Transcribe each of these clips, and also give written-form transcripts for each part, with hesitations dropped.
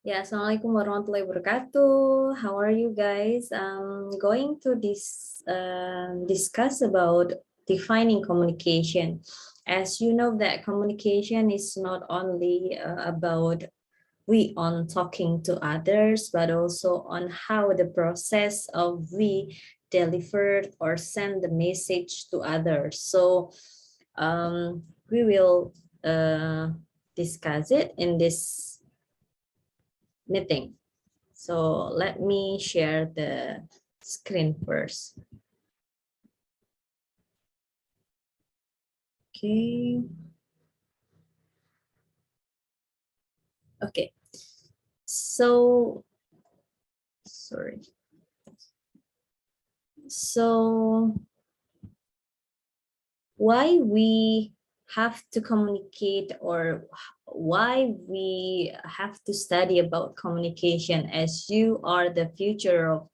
Ya, Assalamualaikum warahmatullahi wabarakatuh. How are you guys? I'm going to discuss about defining communication. As you know that communication is not only about we on talking to others, but also on how the process of we delivered or send the message to others. So we will discuss it in this meeting. So let me share the screen first. Okay. Okay. So, sorry. So why we have to communicate, or why we have to study about communication, as you are the future of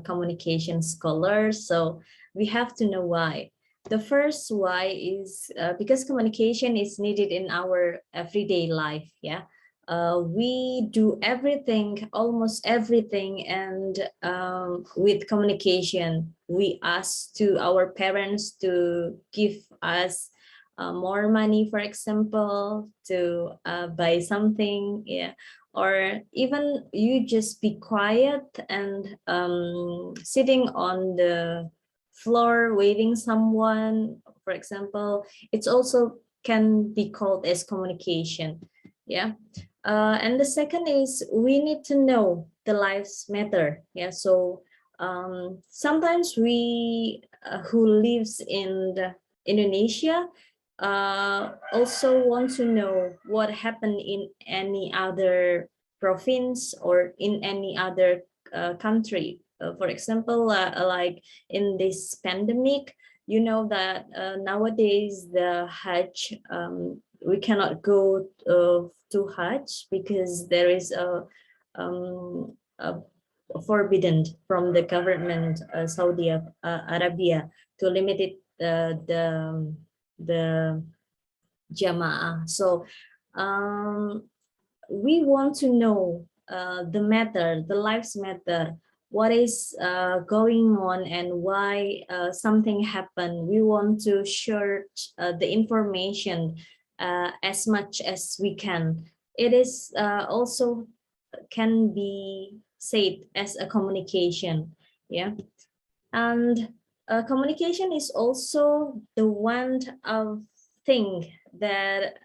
communication scholars. So we have to know why. The first why is because communication is needed in our everyday life. Yeah. We do everything, almost everything, and with communication, we ask to our parents to give us more money, for example, to buy something, yeah, or even you just be quiet and sitting on the floor waiting someone, for example, it's also can be called as communication. Yeah. And the second is we need to know the lives matter. Yeah. So sometimes we who lives in the Indonesia also want to know what happened in any other province or in any other country. For example, like in this pandemic, you know that nowadays the Hajj, we cannot go to Hajj because there is a forbidden from the government Saudi Arabia to limit it, the Jama'ah. So we want to know the matter, the lives matter, what is going on and why something happened. We want to share the information as much as we can. It is also can be said as a communication. Yeah. And communication is also the one of thing that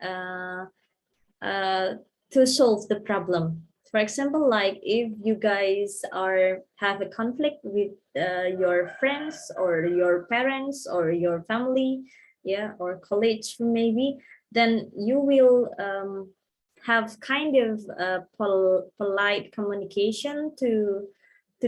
to solve the problem. For example, like if you guys are have a conflict with your friends or your parents or your family, yeah, or college maybe, then you will have kind of polite communication to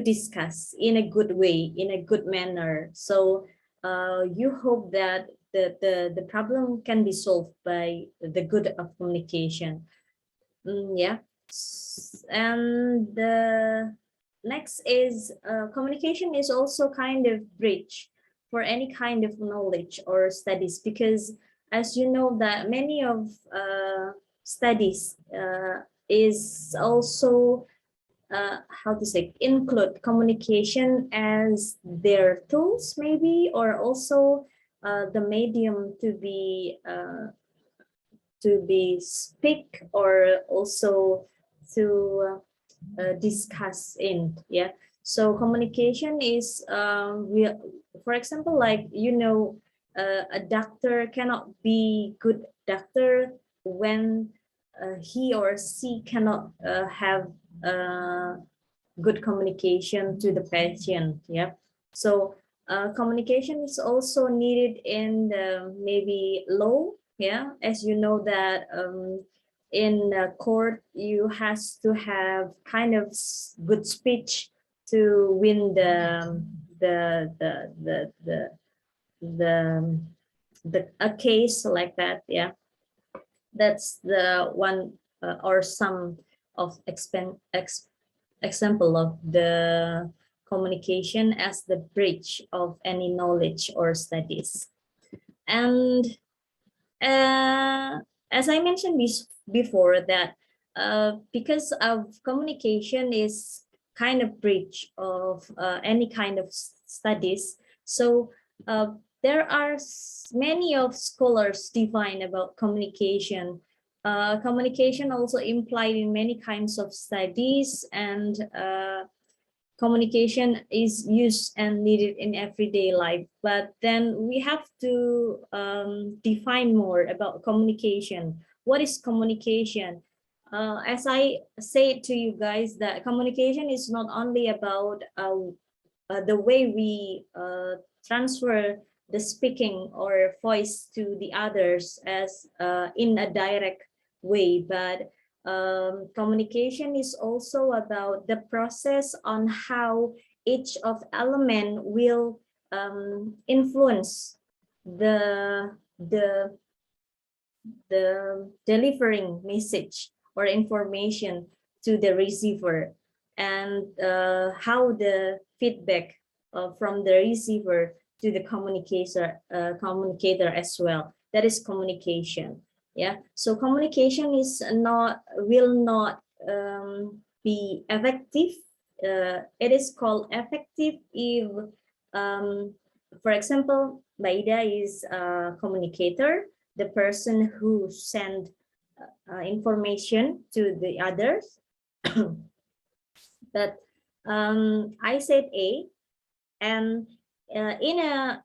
discuss in a good way, in a good manner. So you hope that the problem can be solved by the good of communication. Yeah. And the next is communication is also kind of bridge for any kind of knowledge or studies, because as you know that many of studies is also how to say, include communication as their tools maybe, or also the medium to be speak, or also to discuss in. Yeah. So communication is for example, like a doctor cannot be good doctor when he or she cannot have good communication to the patient. Yeah. So communication is also needed in the maybe law. Yeah, as you know that in court you has to have kind of good speech to win the a case like that. Yeah, that's the one or some of example of the communication as the bridge of any knowledge or studies. And as I mentioned before, that because of communication is kind of bridge of any kind of studies. So there are many of scholars define about communication. Communication also implied in many kinds of studies, and communication is used and needed in everyday life. But then we have to define more about communication. What is communication? As I say to you guys, that communication is not only about the way we transfer the speaking or voice to the others as in a direct way, but communication is also about the process on how each of element will influence the the delivering message or information to the receiver, and how the feedback from the receiver to the communicator as well. That is communication. Yeah. So communication is not will not be effective. It is called effective if, for example, Maida is a communicator, the person who send information to the others. But I said A, and in a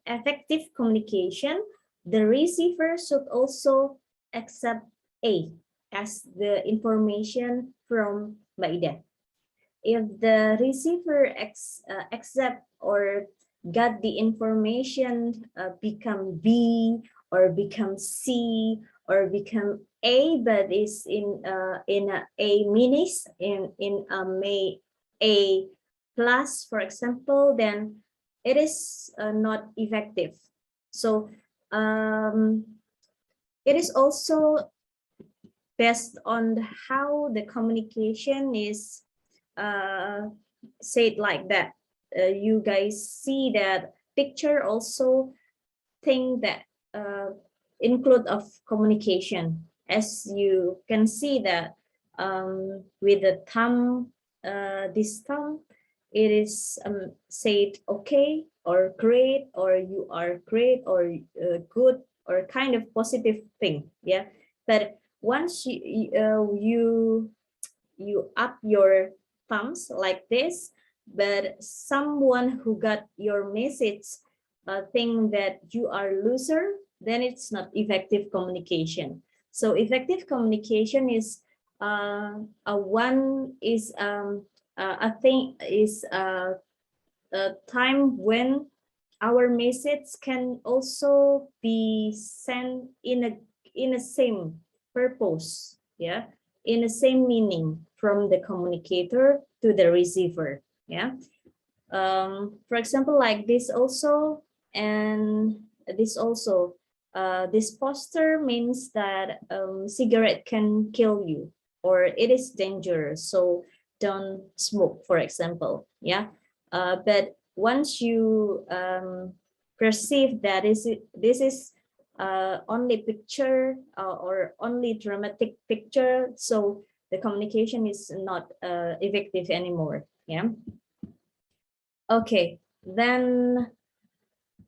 effective communication, the receiver should also accept A as the information from Maida. If the receiver accept or got the information become B or become C or become A, but is in a minus, in a plus, for example, then it is not effective. So it is also based on how the communication is said like that. You guys see that picture also thing that include of communication, as you can see that with the thumb, this thumb, it is said okay or great or you are great or good or kind of positive thing. Yeah, but once you up your thumbs like this, but someone who got your message think that you are loser, then it's not effective communication. So effective communication is a one is a thing is a time when our message can also be sent in a same purpose. Yeah, in the same meaning from the communicator to the receiver. Yeah. For example, like this also, and this also. This poster means that cigarette can kill you or it is dangerous, so don't smoke, for example. Yeah. But once you perceive that this is only picture or only dramatic picture, so the communication is not effective anymore. Yeah. Okay, then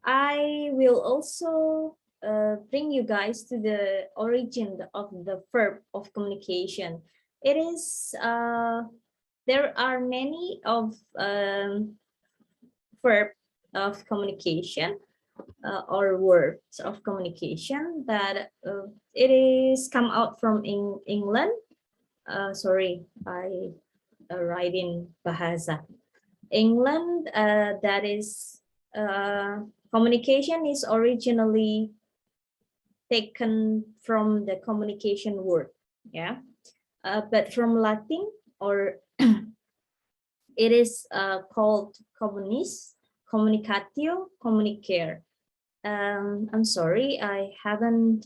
I will also bring you guys to the origin of the verb of communication. It is there are many of verb of communication or words of communication that it is come out from England. Sorry, I write in Bahasa. England, that is communication is originally taken from the communication word. Yeah, but from Latin, or it is called communis, communicatio, communicare. I'm sorry, I haven't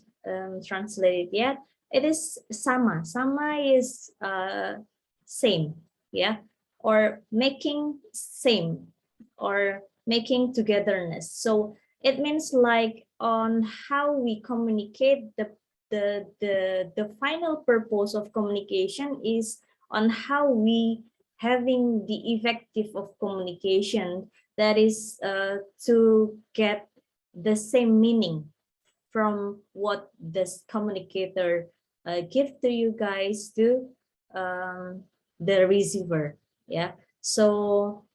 translated yet. It is sama. Sama is same, yeah, or making same, or making togetherness. So it means like on how we communicate the final purpose of communication is on how we having the effective of communication, that is to get the same meaning from what this communicator give to you guys to the receiver. Yeah, so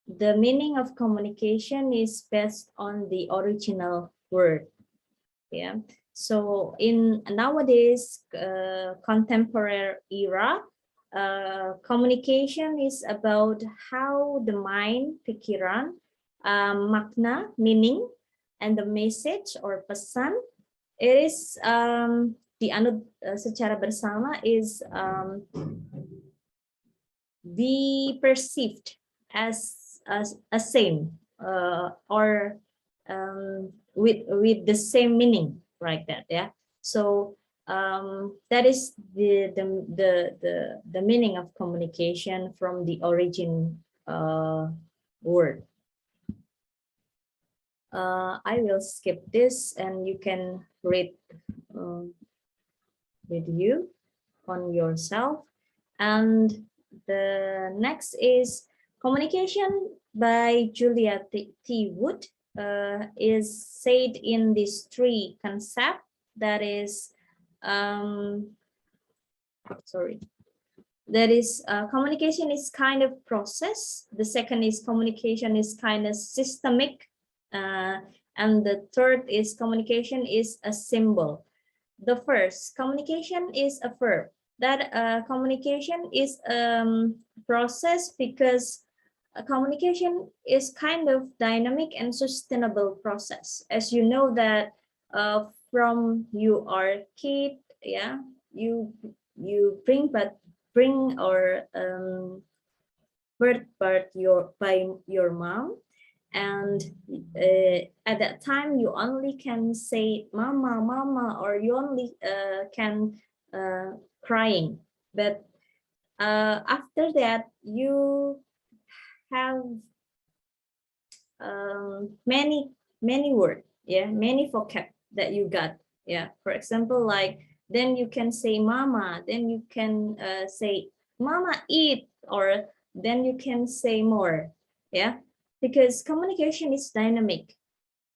the meaning of communication is based on the original word. Yeah, so in nowadays contemporary era, communication is about how the mind, pikiran, makna, meaning, and the message or pesan, it is dianut secara bersama, is be perceived as same or with the same meaning, like that. Yeah, so that is the meaning of communication from the origin word. I will skip this and you can read with you on yourself. And the next is communication by Julia T. Wood, is said in these three concepts, that is communication is kind of process. The second is communication is kind of systemic, and the third is communication is a symbol. The first, communication is a verb. That communication is process, because communication is kind of dynamic and sustainable process. As you know that from you are kid, yeah, you bring or birth by your mom, and at that time you only can say mama mama, or you only can crying, but after that you have many word, yeah, many vocab that you got. Yeah, for example, like then you can say mama, then you can say mama eat, or then you can say more. Yeah, because communication is dynamic.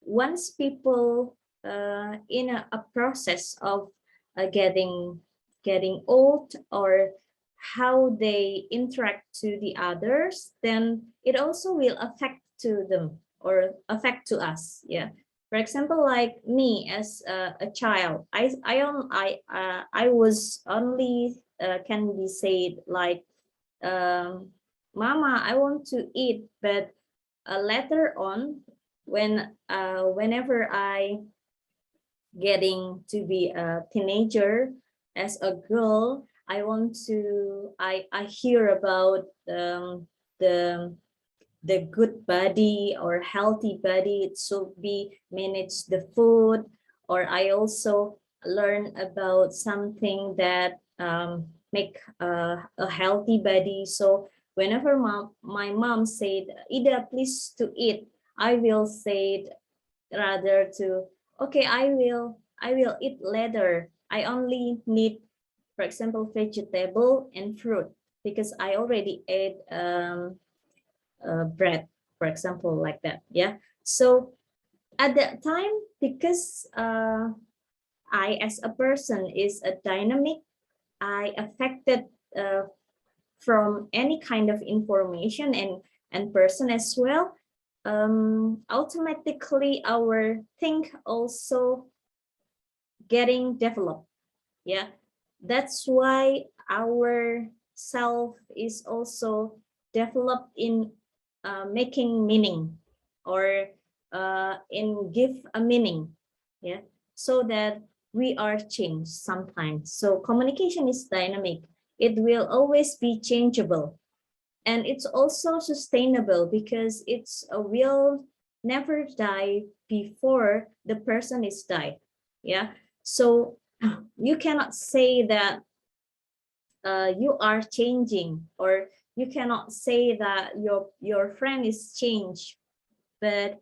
Once people in a process of getting old, or how they interact to the others, then it also will affect to them or affect to us. Yeah, for example, like me as a child, I was only can be said like mama, I want to eat, but later on, when whenever I getting to be a teenager, as a girl, I want to I hear about the the good body or healthy body. It should be manage the food, or I also learn about something that make a healthy body. So whenever my mom said, Ida, please to eat, I will say rather to, okay, I will eat later. I only need, for example, vegetable and fruit, because I already ate bread, for example, like that. Yeah, so at that time, because I as a person is a dynamic, I affected from any kind of information and person as well. Automatically our think also getting developed. Yeah, that's why our self is also developed in making meaning, or in give a meaning. Yeah, so that we are changed sometimes. So communication is dynamic. It will always be changeable, and it's also sustainable, because it's a will never die before the person is died. Yeah, so you cannot say that you are changing, or you cannot say that your friend is changed, but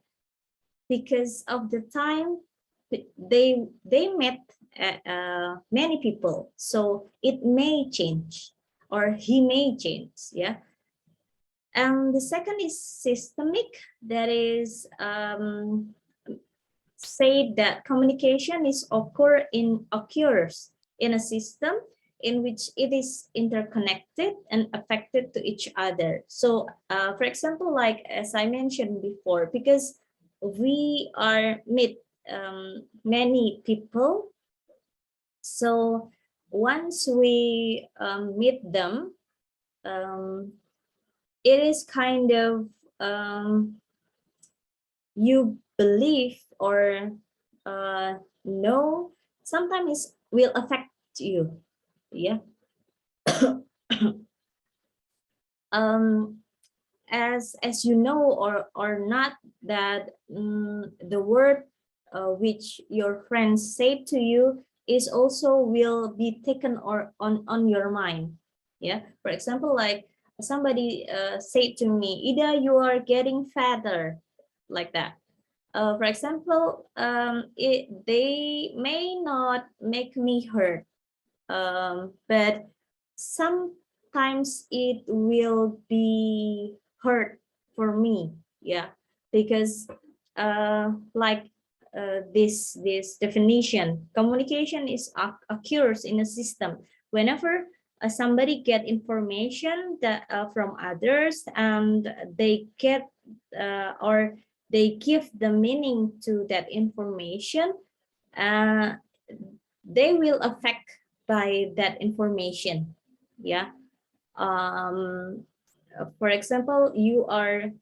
because of the time they met many people, so it may change or he may change. Yeah. And the second is systemic, that is say that communication is occurs in a system in which it is interconnected and affected to each other. So for example, like as I mentioned before, because we are meet many people, so once we meet them, it is kind of you believe or know, sometimes will affect you. Yeah. um as you know or not, that the word which your friends say to you is also will be taken or on your mind. Yeah. For example, like somebody said to me, Ida, you are getting fatter, like that. For example, they may not make me hurt, but sometimes it will be hurt for me. Yeah, because like this definition, communication is occurs in a system whenever somebody get information that from others, and they get or they give the meaning to that information, uh, they will affect by that information. Yeah. um for example, you are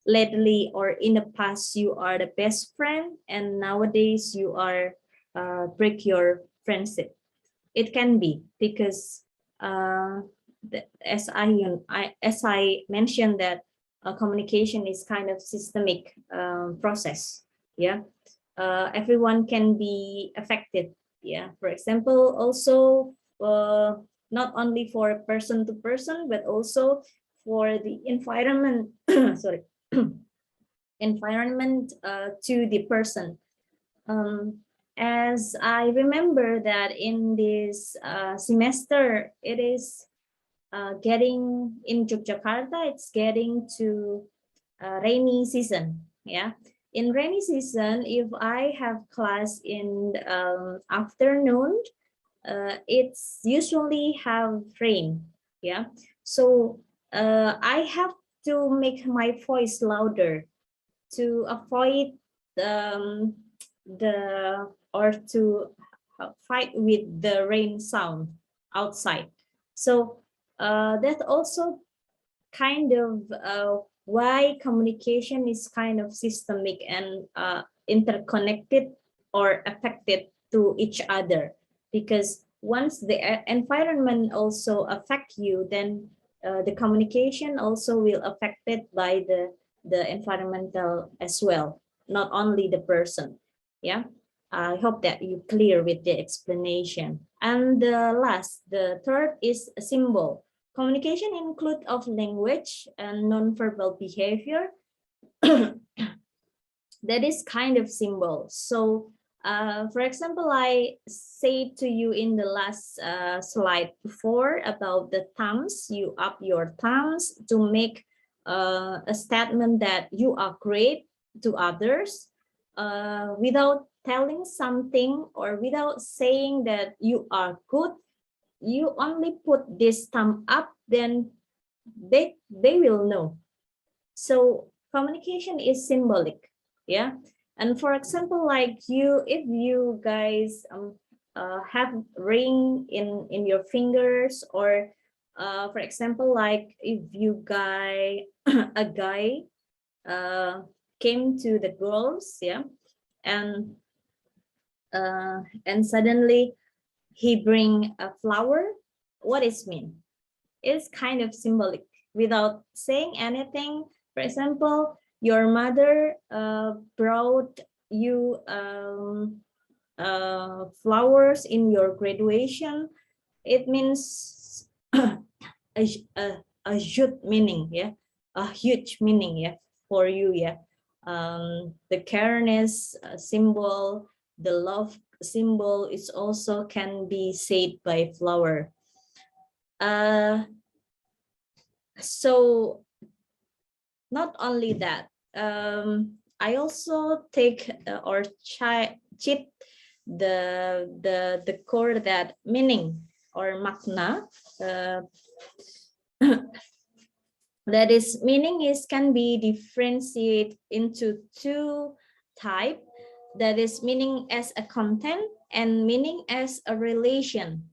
lately or in the past you are the best friend, and nowadays you are break your friendship. It can be because as I mentioned that communication is kind of systemic process. Yeah. Everyone can be affected. Yeah. For example, also not only for person to person, but also for the environment. Sorry, environment to the person. Um, as I remember that in this semester, it is getting in Yogyakarta, it's getting to rainy season. Yeah. In rainy season, if I have class in afternoon, it's usually have rain. Yeah. So I have to make my voice louder to avoid the or to fight with the rain sound outside. So that also kind of why communication is kind of systemic and interconnected or affected to each other, because once the environment also affect you, then the communication also will affected by the environmental as well, not only the person. Yeah. I hope that you clear with the explanation. And the third is a symbol. Communication include of language and nonverbal behavior. That is kind of symbol. So for example, I say to you in the last slide before about the thumbs, you up your thumbs to make a statement that you are great to others without telling something or without saying that you are good. You only put this thumb up, then they will know. So communication is symbolic. Yeah. And for example, like you, if you guys have ring in your fingers, or for example, like if you guy a guy came to the girls, yeah, and suddenly he bring a flower, what is mean? It's kind of symbolic without saying anything. For example, your mother brought you flowers in your graduation. It means a, a huge meaning, yeah, a huge meaning, yeah, for you, yeah. The careness symbol, the love symbol, is also can be said by flower. So not only that, I also take or cheat the core that meaning or makna. That is, meaning is can be differentiated into two type. That is, meaning as a content and meaning as a relation.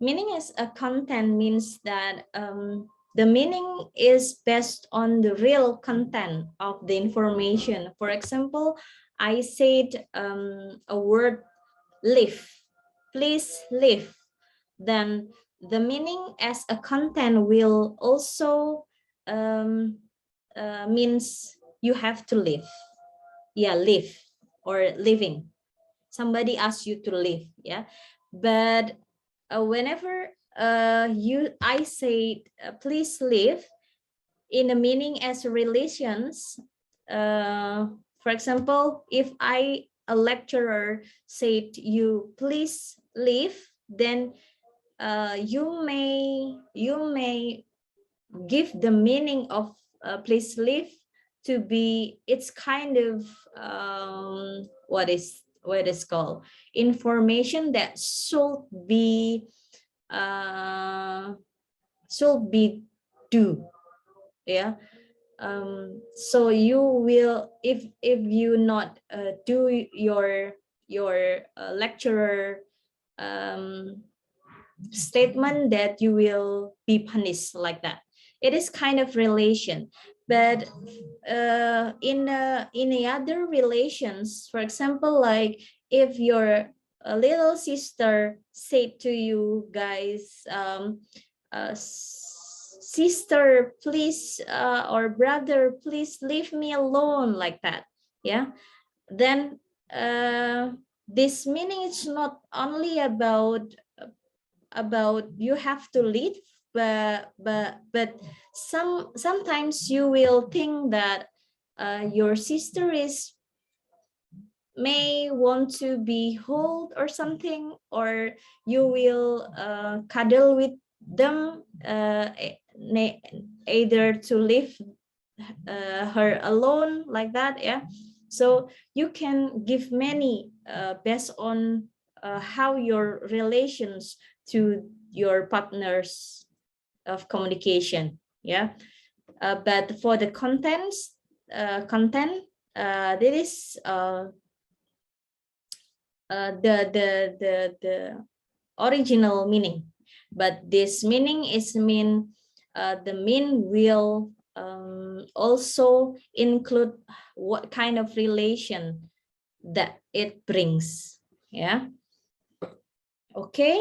Meaning as a content means that the meaning is based on the real content of the information. For example, I said a word live, please live. Then the meaning as a content will also means you have to live. Yeah, live or living. Somebody asks you to live. Yeah, but whenever I say please live in the meaning as relations, for example, if a lecturer said you please leave, then you may give the meaning of please leave to be, it's kind of what is called information that should be do. Yeah. So you will, if you not do your lecturer statement, that you will be punished, like that. It is kind of relation. But in the other relations, for example, like if your little sister said to you guys, sister please, or brother please leave me alone, like that. Yeah, then this meaning is not only about you have to leave, but sometimes you will think that your sister may want to be hold or something, or you will cuddle with them, either to leave her alone, like that. Yeah, so you can give many based on how your relations to your partners of communication. Yeah, but for the contents there is the original meaning, but this meaning is the mean will also include what kind of relation that it brings. Yeah, okay.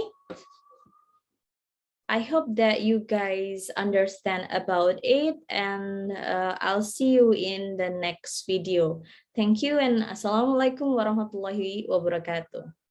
I hope that you guys understand about it, and I'll see you in the next video. Thank you, and assalamualaikum warahmatullahi wabarakatuh.